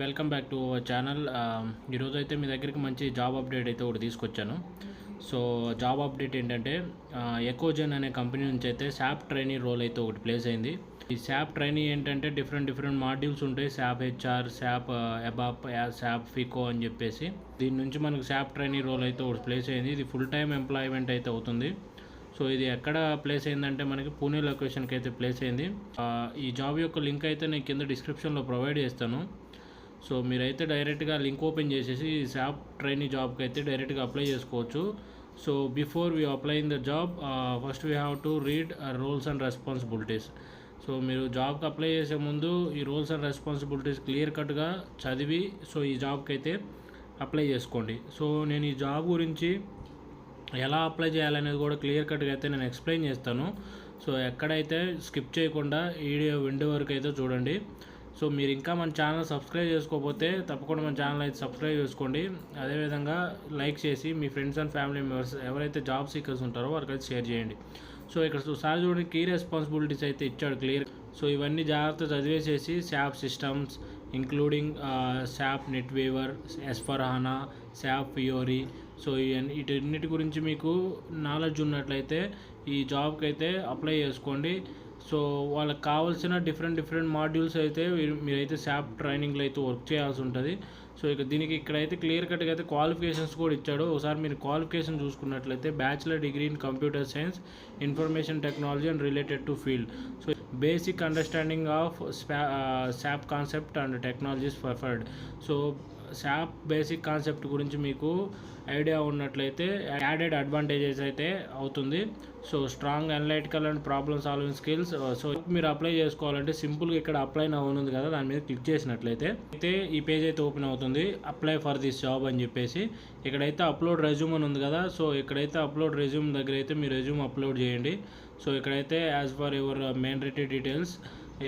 Welcome back to our channel. ఈరోజు అయితే మీ దగ్గరికి మంచి జాబ్ అప్డేట్ అయితే ఒకటి తీసుకొచ్చాను. సో జాబ్ అప్డేట్ ఏంటంటే ఎకోజెన్ అనే కంపెనీ నుంచి అయితే శాప్ ట్రైనీ రోల్ అయితే ఒకటి ప్లేస్ అయింది. ఈ శాప్ ట్రైనీ ఏంటంటే డిఫరెంట్ మాడ్యూల్స్ ఉంటాయి. SAP HR, SAP ABAP, SAP FICO అని చెప్పేసి దీని నుంచి మనకు శాప్ ట్రైనీ రోల్ అయితే ఒకటి ప్లేస్ అయింది. ఇది ఫుల్ టైమ్ ఎంప్లాయ్మెంట్ అయితే అవుతుంది. సో ఇది ఎక్కడ ప్లేస్ అయిందంటే మనకి పూణే లొకేషన్కి అయితే ప్లేస్ అయింది. ఈ జాబ్ యొక్క లింక్ అయితే నేను కింద డిస్క్రిప్షన్లో ప్రొవైడ్ చేస్తాను. సో మీరైతే డైరెక్ట్గా లింక్ ఓపెన్ చేసేసి శాప్ ట్రైనీ జాబ్కి అయితే డైరెక్ట్గా అప్లై చేసుకోవచ్చు. So before we applying the job first we have to read roles and responsibilities. So మీరు జాబ్కి అప్లై చేసే ముందు ఈ రోల్స్ అండ్ రెస్పాన్సిబిలిటీస్ క్లియర్ కట్గా చదివి సో ఈ జాబ్కి అయితే అప్లై చేసుకోండి. సో నేను ఈ జాబ్ గురించి ఎలా అప్లై చేయాలనేది కూడా క్లియర్ కట్గా అయితే నేను ఎక్స్ప్లెయిన్ చేస్తాను. సో ఎక్కడైతే స్కిప్ చేయకుండా వీడియో విండో వరకు అయితే చూడండి. సో మీరు ఇంకా మన ఛానల్ సబ్స్క్రైబ్ చేసుకోకపోతే తప్పకుండా మన ఛానల్ అయితే సబ్స్క్రైబ్ చేసుకోండి. అదేవిధంగా లైక్ చేసి మీ ఫ్రెండ్స్ అండ్ ఫ్యామిలీ మెంబర్స్ ఎవరైతే జాబ్ సీకర్స్ ఉంటారో వారికైతే షేర్ చేయండి. సో ఇక్కడ సార్ చూడండి కీ రెస్పాన్సిబిలిటీస్ అయితే ఇచ్చాడు క్లియర్. సో ఇవన్నీ జాగ్రత్త చదివేసేసి SAP systems including SAP NetWeaver, S4HANA, SAP Fiori, so వీటన్నిటి గురించి మీకు నాలెడ్జ్ ఉన్నట్లయితే ఈ జాబ్కి అయితే అప్లై చేసుకోండి. సో వాళ్ళకి కావాల్సిన డిఫరెంట్ మాడ్యూల్స్ అయితే మీరైతే శాప్ ట్రైనింగ్లో అయితే వర్క్ చేయాల్సి ఉంటుంది. సో దీనికి ఇక్కడైతే క్లియర్ కట్గా అయితే క్వాలిఫికేషన్స్ కూడా ఇచ్చాడు. ఒకసారి మీరు క్వాలిఫికేషన్ చూసుకున్నట్లయితే bachelor degree in computer science, information technology and related to field. So basic understanding of SAP concept and technologies preferred. So SAP basic concept గురించి మీకు ఐడియా ఉన్నట్లయితే యాడెడ్ అడ్వాంటేజెస్ అయితే అవుతుంది. So strong analytical and problem solving skills. So మీరు apply చేసుకోవాలంటే సింపుల్గా ఇక్కడ apply now ఉంది కదా, దాని మీద క్లిక్ చేసినట్లయితే అయితే ఈ పేజ్ అయితే ఓపెన్ అవుతుంది. అప్లై ఫర్ దిస్ జాబ్ అని చెప్పేసి ఇక్కడైతే అప్లోడ్ రెజ్యూమ్ అని ఉంది కదా. సో ఇక్కడైతే అప్లోడ్ రెజ్యూమ్ దగ్గర అయితే మీ రెజ్యూమ్ అప్లోడ్ చేయండి. సో ఇక్కడైతే as per your mandatory details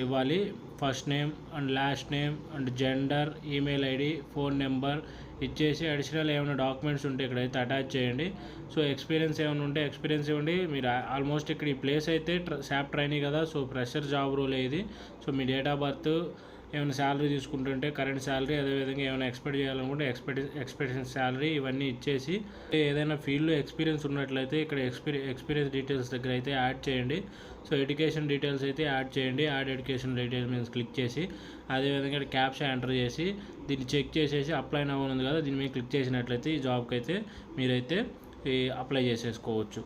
ఇవ్వాలి. First name and last name and gender, email ID, phone number ఇచ్చేసి అడిషనల్ ఏమైనా డాక్యుమెంట్స్ ఉంటే ఇక్కడైతే అటాచ్ చేయండి. సో ఎక్స్పీరియన్స్ ఏమైనా ఉంటే ఎక్స్పీరియన్స్ ఇవ్వండి. మీరు ఆల్మోస్ట్ ఇక్కడ ఈ ప్లేస్ అయితే శాప్ ట్రైనీ కదా, సో ఫ్రెషర్ జాబ్ రోల్ ఇది. So me date of birth, ఏమైనా శాలరీ తీసుకుంటుంటే కరెంట్ శాలరీ, అదేవిధంగా ఏమైనా ఎక్స్పెక్ట్ చేయాలనుకుంటే ఎక్స్పెక్టేషన్ శాలరీ ఇవన్నీ ఇచ్చేసి ఏదైనా ఫీల్డ్లో ఎక్స్పీరియన్స్ ఉన్నట్లయితే ఇక్కడ ఎక్స్పీరియన్స్ డీటెయిల్స్ దగ్గర అయితే యాడ్ చేయండి. సో ఎడ్యుకేషన్ డీటెయిల్స్ అయితే యాడ్ చేయండి. యాడ్ ఎడ్యుకేషన్ డీటెయిల్స్ మీద క్లిక్ చేసి అదేవిధంగా ఇక్కడ క్యాప్షా ఎంటర్ చేసి దీన్ని చెక్ చేసేసి అప్లై నౌ ఉంది కదా, దీని మీద క్లిక్ చేసినట్లయితే ఈ జాబ్కి అయితే మీరైతే అప్లై చేసేసుకోవచ్చు.